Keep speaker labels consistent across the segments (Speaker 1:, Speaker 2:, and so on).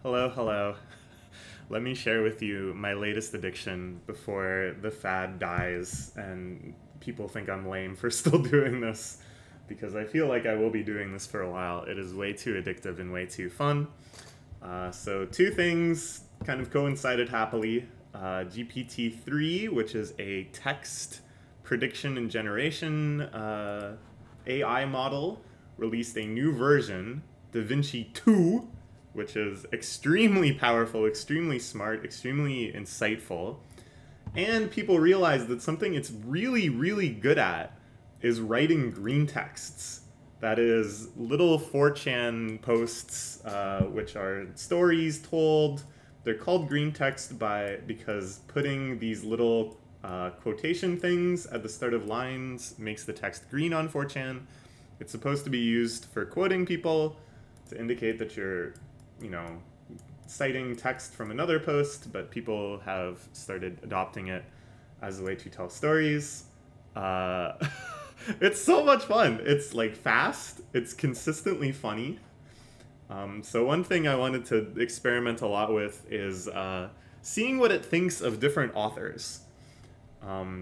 Speaker 1: Hello, hello. Let me share with you my latest addiction before the fad dies and people think I'm lame for still doing this, because I feel like I will be doing this for a while. It is way too addictive and way too fun. So two things kind of coincided happily. GPT-3, which is a text prediction and generation AI model, released a new version, DaVinci 2, which is extremely powerful, extremely smart, extremely insightful. And people realized that something it's really, really good at is writing green texts. That is little 4chan posts, which are stories told. They're called green text because putting these little quotation things at the start of lines makes the text green on 4chan. It's supposed to be used for quoting people to indicate that you're, citing text from another post, but people have started adopting it as a way to tell stories. It's so much fun. It's like fast. It's consistently funny. So one thing I wanted to experiment a lot with is seeing what it thinks of different authors.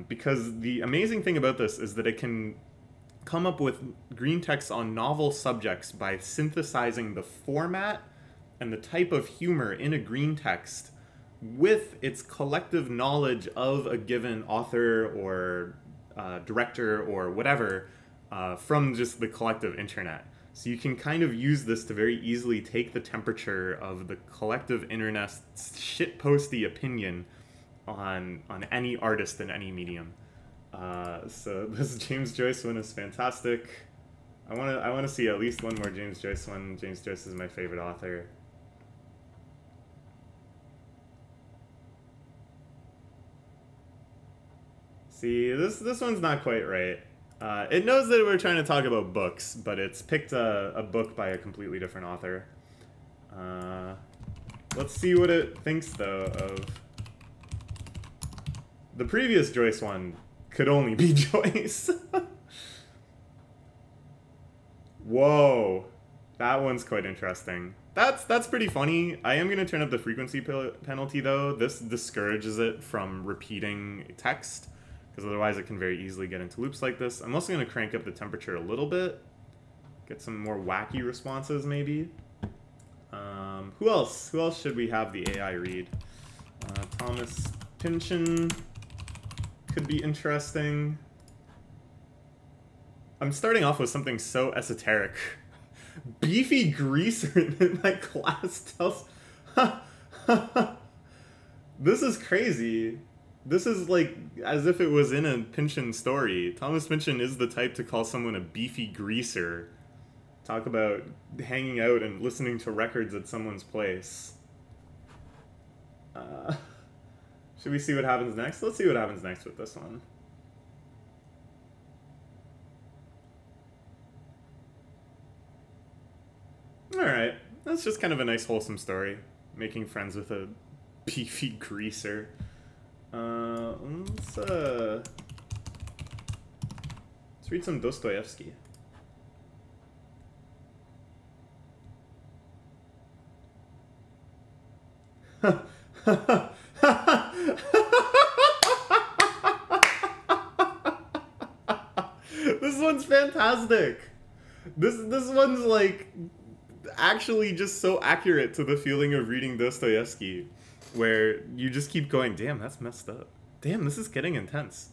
Speaker 1: Because the amazing thing about this is that it can come up with green text on novel subjects by synthesizing the format and the type of humor in a green text with its collective knowledge of a given author or director or whatever from just the collective internet. So you can kind of use this to very easily take the temperature of the collective internet's shitposty opinion on any artist in any medium. So this James Joyce one is fantastic. I want to see at least one more James Joyce one. James Joyce is my favorite author. See, this one's not quite right. It knows that we're trying to talk about books, but it's picked a book by a completely different author. Let's see what it thinks, though, of... The previous Joyce one could only be Joyce. Whoa. That one's quite interesting. That's pretty funny. I am going to turn up the frequency penalty, though. This discourages it from repeating text, because otherwise it can very easily get into loops like this. I'm also going to crank up the temperature a little bit. Get some more wacky responses, maybe. Who else? Who else should we have the AI read? Thomas Pynchon could be interesting. I'm starting off with something so esoteric. Beefy greaser in my class tells... This is crazy. This is like as if it was in a Pynchon story. Thomas Pynchon is the type to call someone a beefy greaser. Talk about hanging out and listening to records at someone's place. Should we see what happens next? Let's see what happens next with this one. Alright, that's just kind of a nice wholesome story. Making friends with a beefy greaser. Let's read some Dostoevsky. This one's fantastic. This one's like actually just so accurate to the feeling of reading Dostoevsky, where you just keep going, damn, that's messed up. Damn, this is getting intense.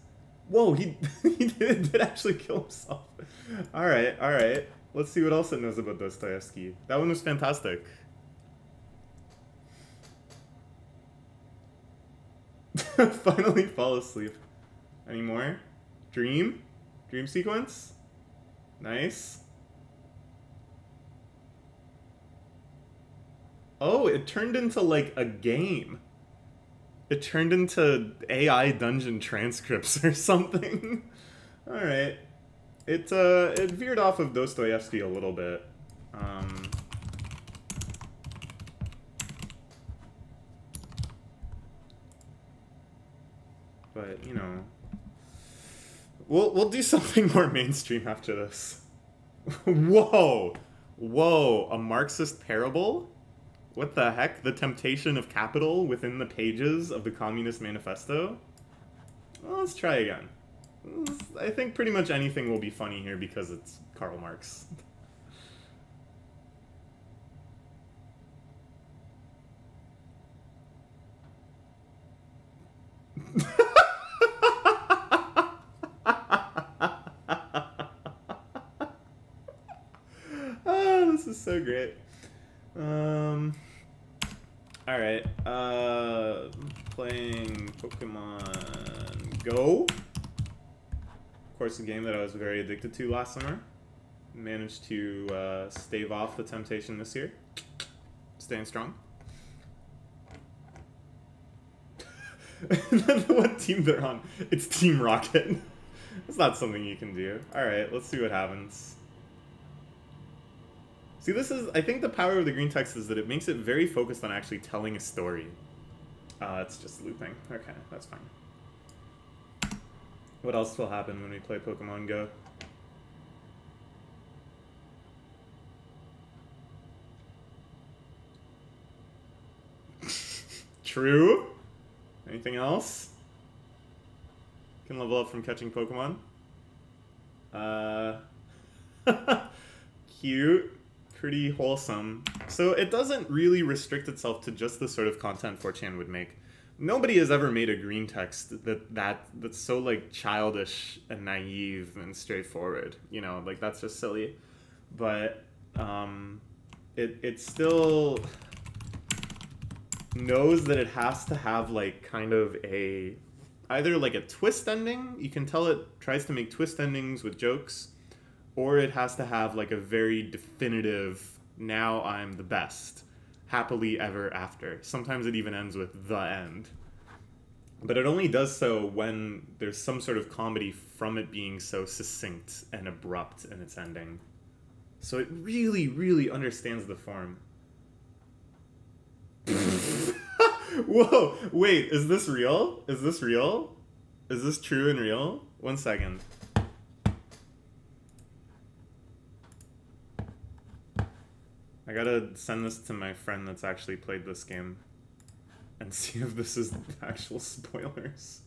Speaker 1: Whoa, he did actually kill himself. Alright. Let's see what else it knows about Dostoevsky. That one was fantastic. Finally fall asleep. Any more? Dream? Dream sequence? Nice. Oh, it turned into like a game. It turned into AI dungeon transcripts or something. Alright. It veered off of Dostoevsky a little bit. But, we'll do something more mainstream after this. Whoa! Whoa, a Marxist parable? What the heck? The temptation of capital within the pages of the Communist Manifesto? Well, let's try again. I think pretty much anything will be funny here because it's Karl Marx. Oh, this is so great. Alright, playing Pokemon Go. Of course, a game that I was very addicted to last summer. Managed to stave off the temptation this year. Staying strong. What team they're on? It's Team Rocket. It's not something you can do. Alright, let's see what happens. See, this is, I think the power of the green text is that it makes it very focused on actually telling a story. It's just looping. Okay, that's fine. What else will happen when we play Pokemon Go? True. Anything else? Can level up from catching Pokemon. Cute. Pretty wholesome. So it doesn't really restrict itself to just the sort of content 4chan would make. Nobody has ever made a green text that's so like childish and naive and straightforward. You know, like that's just silly. But it still knows that it has to have like kind of either like a twist ending. You can tell it tries to make twist endings with jokes. Or it has to have like a very definitive, now I'm the best, happily ever after. Sometimes it even ends with the end. But it only does so when there's some sort of comedy from it being so succinct and abrupt in its ending. So it really, really understands the form. Whoa, wait, is this real? Is this real? Is this true and real? 1 second. I gotta send this to my friend that's actually played this game and see if this is actual spoilers.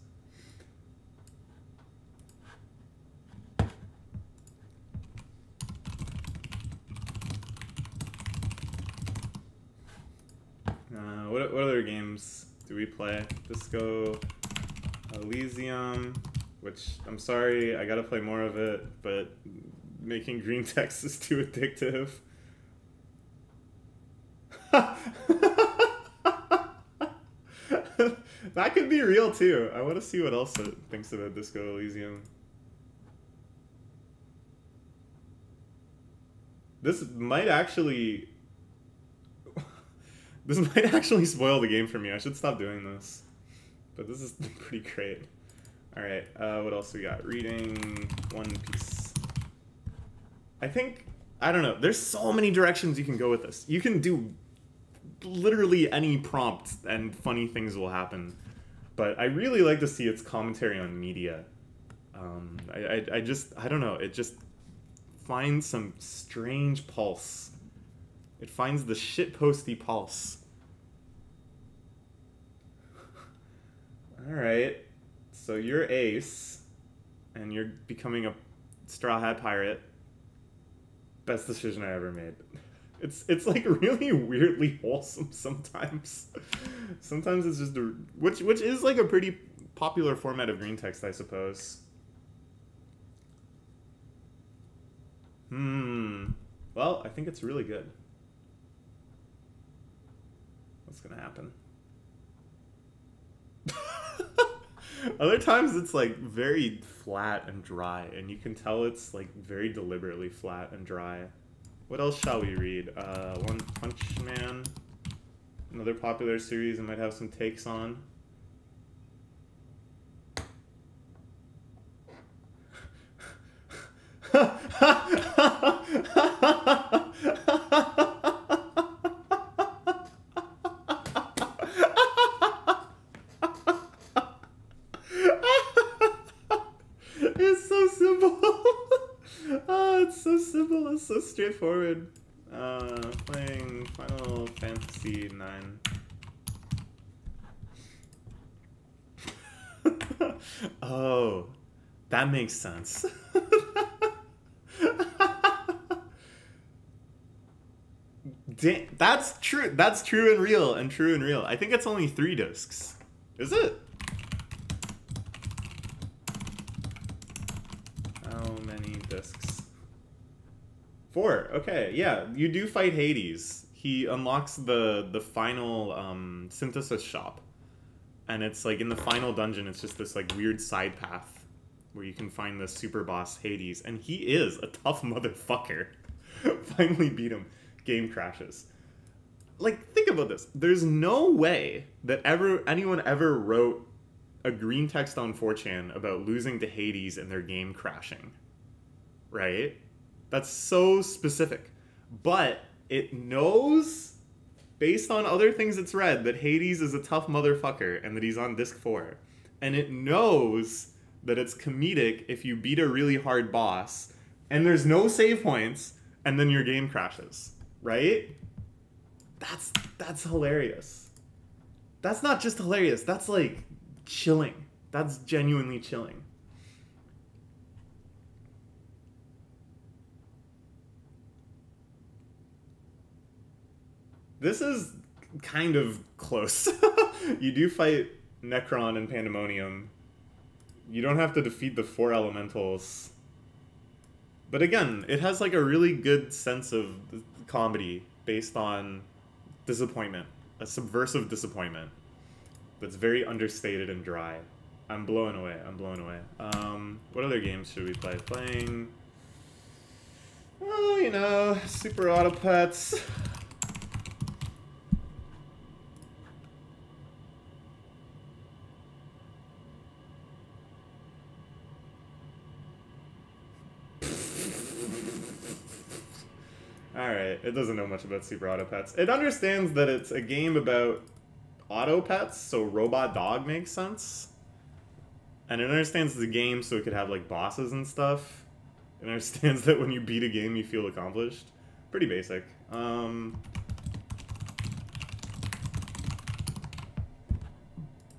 Speaker 1: What other games do we play? Disco Elysium, which I'm sorry, I gotta play more of it, but making green text is too addictive. That could be real too. I want to see what else it thinks about Disco Elysium. This might actually spoil the game for me. I should stop doing this. But this is pretty great. Alright, what else we got? Reading One Piece. I don't know. There's so many directions you can go with this. You can do literally any prompt and funny things will happen. But I really like to see its commentary on media. I don't know. It just finds some strange pulse. It finds the shitposty pulse. Alright. So you're Ace. And you're becoming a Straw Hat Pirate. Best decision I ever made. It's like really weirdly wholesome sometimes. Sometimes it's just which is like a pretty popular format of green text, I suppose. Well, I think it's really good. What's gonna happen? Other times it's like very flat and dry, and you can tell it's like very deliberately flat and dry. What else shall we read? One Punch Man. Another popular series I might have some takes on. It's so simple. Oh, it's so simple. It's so straightforward. Playing Final Fantasy 9. Oh, that makes sense. That's true. That's true and real and true and real. I think it's only 3 discs. Is it? How many discs? 4. Okay, yeah. You do fight Hades. He unlocks the final synthesis shop. And it's like in the final dungeon, it's just this like weird side path where you can find the super boss Hades. And he is a tough motherfucker. Finally beat him. Game crashes. Like, think about this. There's no way that anyone ever wrote a green text on 4chan about losing to Hades and their game crashing. Right? That's so specific. But it knows, based on other things it's read, that Hades is a tough motherfucker and that he's on disc 4. And it knows that it's comedic if you beat a really hard boss and there's no save points and then your game crashes. Right? That's hilarious. That's not just hilarious. That's like chilling. That's genuinely chilling. This is kind of close. You do fight Necron and Pandemonium. You don't have to defeat the 4 elementals. But again, it has like a really good sense of comedy based on disappointment. A subversive disappointment that's very understated and dry. I'm blown away. I'm blown away. What other games should we play? Playing... Oh, you know, Super Auto Pets. Alright, it doesn't know much about Super Auto Pets. It understands that it's a game about auto pets, so robot dog makes sense. And it understands the game so it could have like bosses and stuff. It understands that when you beat a game you feel accomplished. Pretty basic.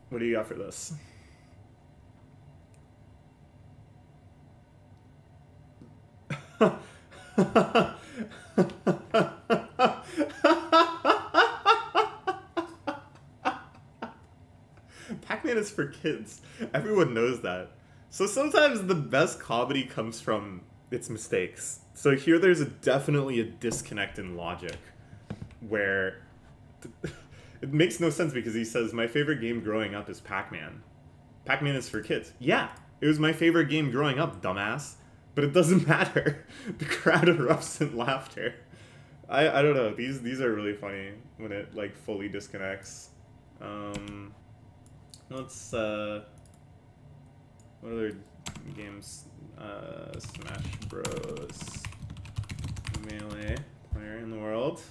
Speaker 1: What do you got for this? Pac-Man is for kids. Everyone knows that. So sometimes the best comedy comes from its mistakes. So here there's definitely a disconnect in logic where it makes no sense because he says, my favorite game growing up is Pac-Man. Pac-Man is for kids. Yeah, it was my favorite game growing up, dumbass. But it doesn't matter. The crowd erupts in laughter. I don't know. These are really funny when it like fully disconnects. Let's what other games? Smash Bros. Melee player in the world.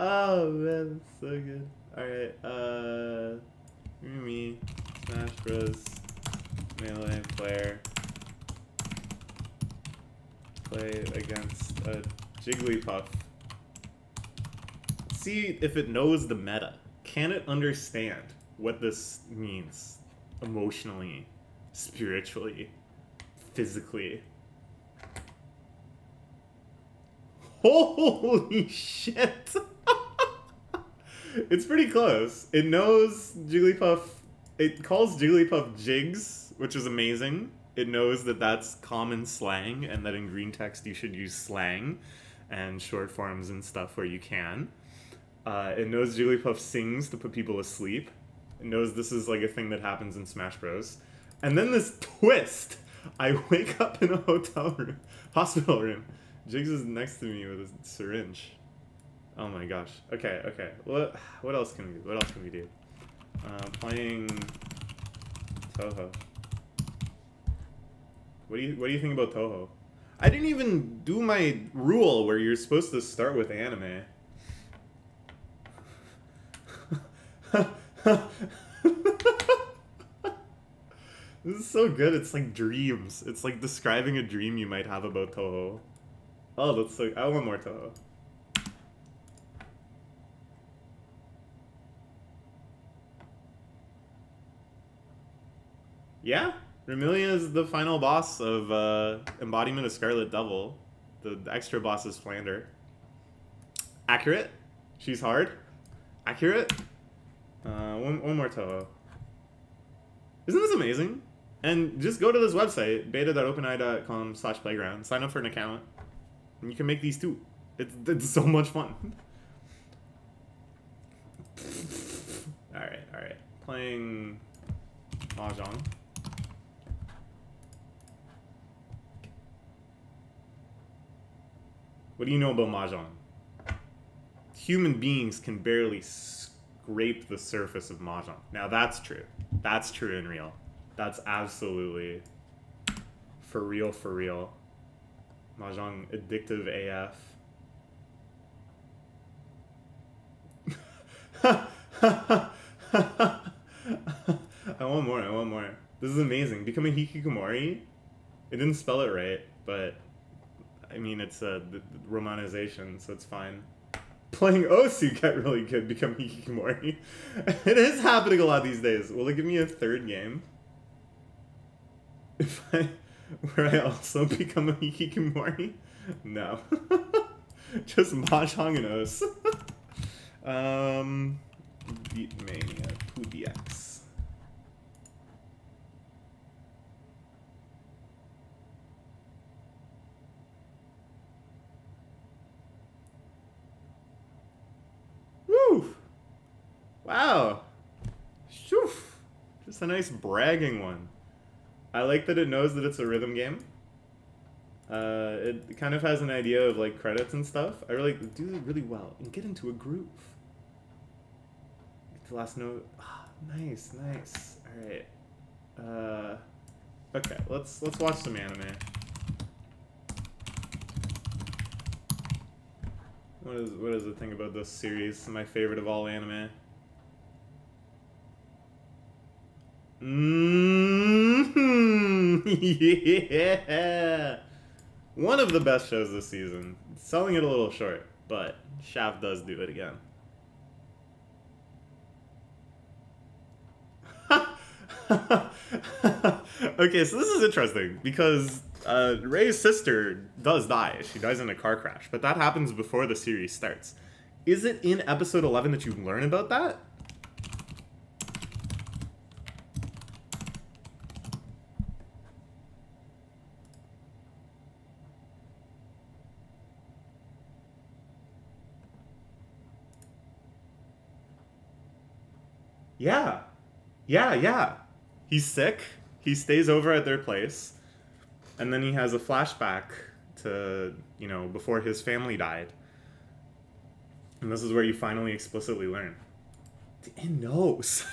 Speaker 1: Oh man, that's so good. Alright, me, Smash Bros. Melee player. Play against a Jigglypuff. See if it knows the meta. Can it understand what this means? Emotionally, spiritually, physically. Holy shit! It's pretty close. It knows Jigglypuff. It calls Jigglypuff Jigs, which is amazing. It knows that that's common slang and that in green text you should use slang and short forms and stuff where you can. It knows Jigglypuff sings to put people asleep. It knows this is like a thing that happens in Smash Bros. And then this twist! I wake up in a hospital room. Jigs is next to me with a syringe. Oh my gosh. Okay, okay. What else can we do? What else can we do? Playing Toho. What do you think about Toho? I didn't even do my rule where you're supposed to start with anime. This is so good. It's like dreams. It's like describing a dream you might have about Toho. Oh, that's like, I want more Toho. Yeah, Remilia is the final boss of Embodiment of Scarlet Devil. The extra boss is Flander. Accurate. She's hard. Accurate. One more Toho. Isn't this amazing? And just go to this website, beta.openai.com/playground, sign up for an account, and you can make these too. It's so much fun. Alright. Playing Mahjong. What do you know about Mahjong? Human beings can barely scrape the surface of Mahjong. Now that's true. That's true and real. That's absolutely for real, for real. Mahjong addictive AF. I want more. This is amazing. Become a hikikomori. It didn't spell it right, but I mean it's a romanization, so it's fine. Playing Osu got really good, become hikikomori. It is happening a lot these days. Will it give me a third game? Where I also become a hikikomori? No. Just Mahjong and Os. Beatmania, PooDX. Woo! Wow. Shoof. Just a nice bragging one. I like that it knows that it's a rhythm game. It kind of has an idea of like credits and stuff. I really do it really well and get into a groove. Get the last note. Ah, nice. All right. Okay. Let's watch some anime. What is the thing about this series? My favorite of all anime. Yeah. One of the best shows this season. Selling it a little short, but Shaft does do it again. Okay, so this is interesting because Ray's sister does die. She dies in a car crash, but that happens before the series starts. Is it in episode 11 that you learn about that? Yeah. He's sick. He stays over at their place. And then he has a flashback to, you know, before his family died. And this is where you finally explicitly learn. It knows.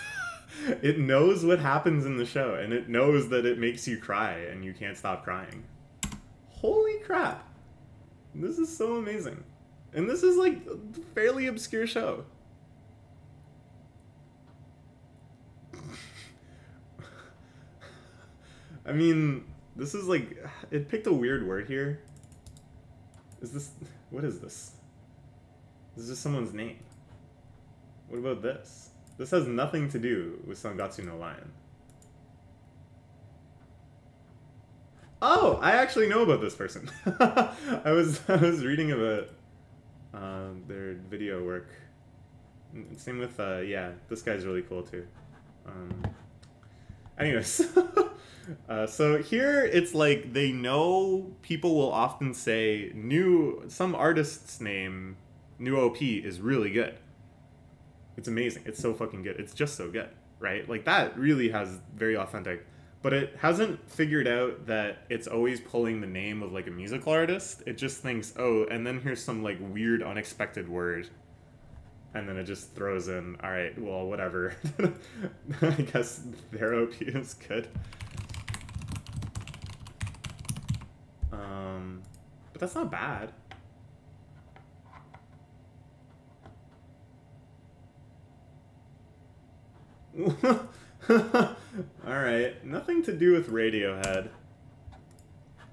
Speaker 1: It knows what happens in the show. And it knows that it makes you cry and you can't stop crying. Holy crap. This is so amazing. And this is like a fairly obscure show. I mean, this is like, it picked a weird word here. What is this? This is just someone's name. What about this? This has nothing to do with Sangatsu no Lion. Oh, I actually know about this person. I was reading about their video work. Same with, yeah, this guy's really cool too. Anyways. So here it's like they know people will often say some artist's name, new OP is really good. It's amazing. It's so fucking good. It's just so good, right? Like that really has very authentic, but it hasn't figured out that it's always pulling the name of like a musical artist. It just thinks, oh, and then here's some like weird unexpected word. And then it just throws in, all right, well, whatever. I guess their OP is good. But that's not bad. Alright, nothing to do with Radiohead.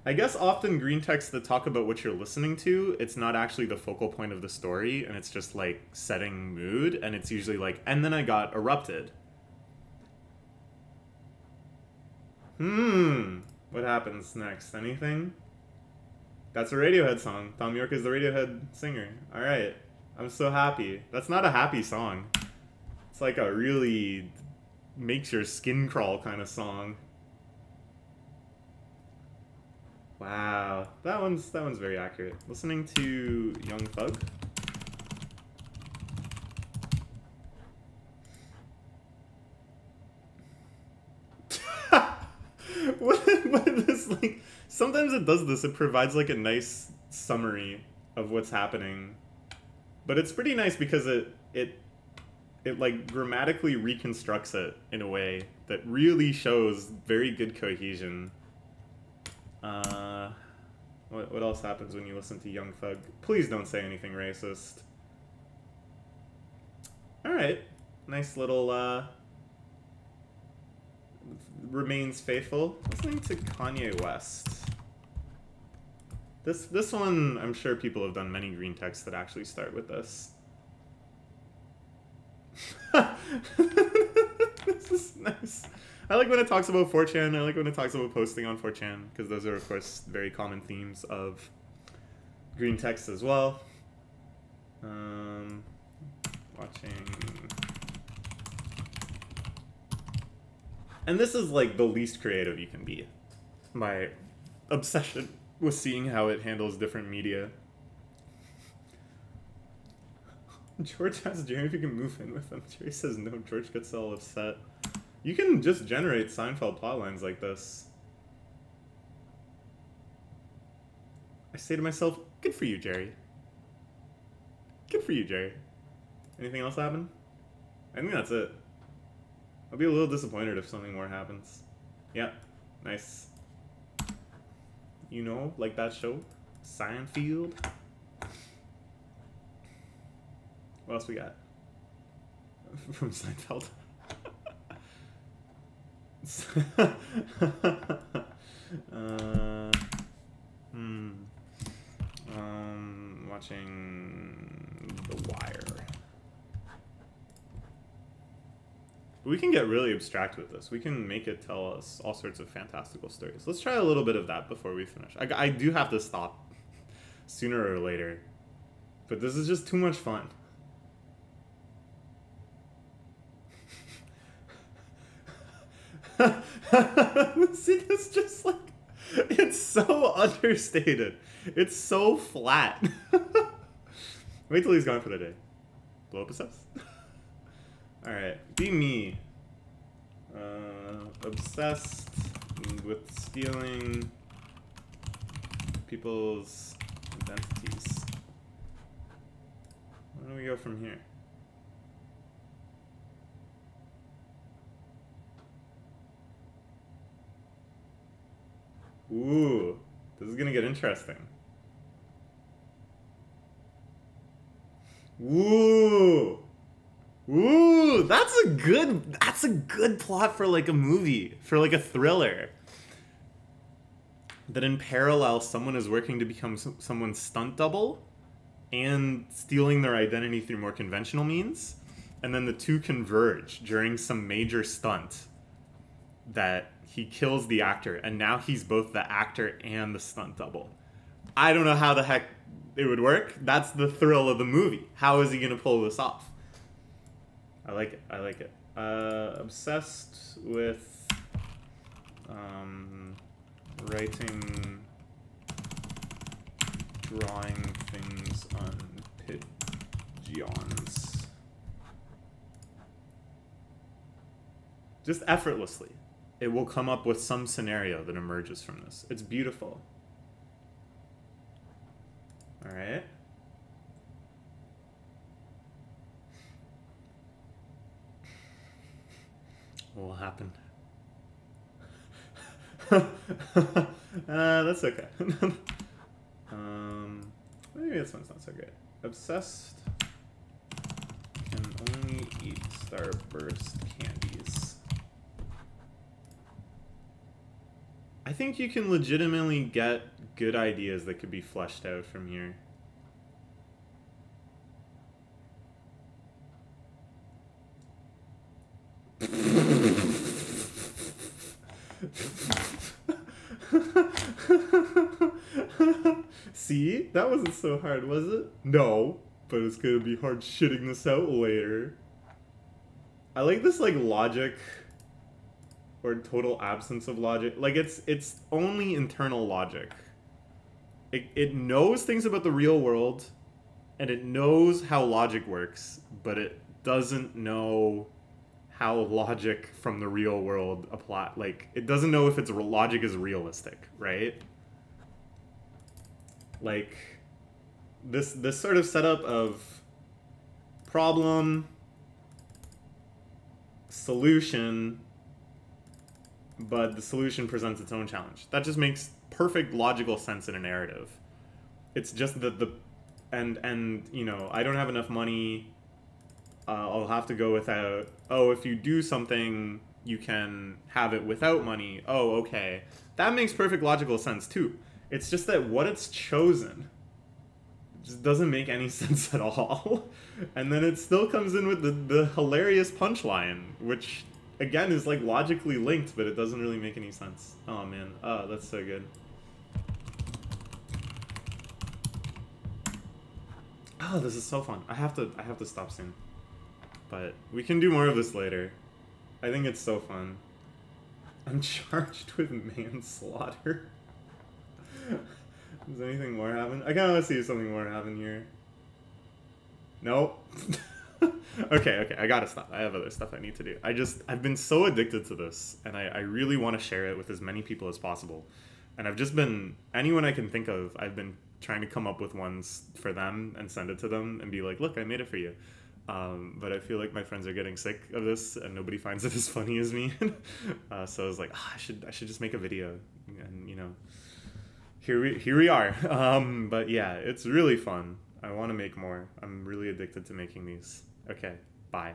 Speaker 1: I guess often green texts that talk about what you're listening to, it's not actually the focal point of the story, and it's just like setting mood, and it's usually like, and then I got erupted. What happens next? Anything? That's a Radiohead song. Thom Yorke is the Radiohead singer. Alright. I'm so happy. That's not a happy song. It's like a really makes your skin crawl kind of song. Wow. That one's very accurate. Listening to Young Thug. what is this like? Sometimes it does this. It provides like a nice summary of what's happening, but it's pretty nice because it like grammatically reconstructs it in a way that really shows very good cohesion. What else happens when you listen to Young Thug? Please don't say anything racist. All right, nice little remains faithful. Listening to Kanye West. This one, I'm sure people have done many green texts that actually start with this. This is nice. I like when it talks about 4chan. I like when it talks about posting on 4chan, because those are, of course, very common themes of green text as well. Watching... And this is, like, the least creative you can be. My obsession with seeing how it handles different media. George asks Jerry if you can move in with him. Jerry says no. George gets all upset. You can just generate Seinfeld plotlines like this. I say to myself, good for you, Jerry. Good for you, Jerry. Anything else happen? I think that's it. I'll be a little disappointed if something more happens. Yeah, nice. You know, like that show? Seinfeld? What else we got? From Seinfeld. Watching The Wire. We can get really abstract with this. We can make it tell us all sorts of fantastical stories. Let's try a little bit of that before we finish. I do have to stop sooner or later, but this is just too much fun. See, this just like, it's so understated. It's so flat. Wait till he's gone for the day. Blow up his house. Alright, be me. Obsessed with stealing people's identities. Where do we go from here? Ooh, this is gonna get interesting. Ooh, ooh, that's a good plot for like a movie, for like a thriller. That in parallel, someone is working to become someone's stunt double, and stealing their identity through more conventional means, and then the two converge during some major stunt that he kills the actor, and now he's both the actor and the stunt double. I don't know how the heck it would work. That's the thrill of the movie. How is he gonna pull this off? I like it. I like it. Obsessed with writing, drawing things on pigeons. Just effortlessly. It will come up with some scenario that emerges from this. It's beautiful. All right. What will happen? That's okay. maybe this one's not so great. Obsessed can only eat Starburst candies. I think you can legitimately get good ideas that could be fleshed out from here. See? That wasn't so hard, was it? No, but it's gonna be hard shitting this out later. I like this, like, logic or total absence of logic. Like, it's only internal logic. It knows things about the real world, and it knows how logic works, but it doesn't know how logic from the real world apply. Like, it doesn't know if its logic is realistic, right? Like, this sort of setup of problem, solution, but the solution presents its own challenge. That just makes perfect logical sense in a narrative. It's just that and you know, I don't have enough money, I'll have to go without. Oh, if you do something, you can have it without money. Oh, okay. That makes perfect logical sense too. It's just that what it's chosen just doesn't make any sense at all. And then it still comes in with the hilarious punchline, which again is like logically linked, but it doesn't really make any sense. Oh man, oh, that's so good. Oh, this is so fun. I have to stop soon. But we can do more of this later. I think it's so fun. I'm charged with manslaughter. Does anything more happen? I kind of want to see if something more happen here. Nope. Okay, I gotta stop. I have other stuff I need to do. I've been so addicted to this, and I really want to share it with as many people as possible. And I've just been, anyone I can think of, I've been trying to come up with ones for them and send it to them and be like, look, I made it for you. But I feel like my friends are getting sick of this and nobody finds it as funny as me. So I was like, I should just make a video, and you know, here we are. But yeah, it's really fun. I want to make more. I'm really addicted to making these. Okay, bye.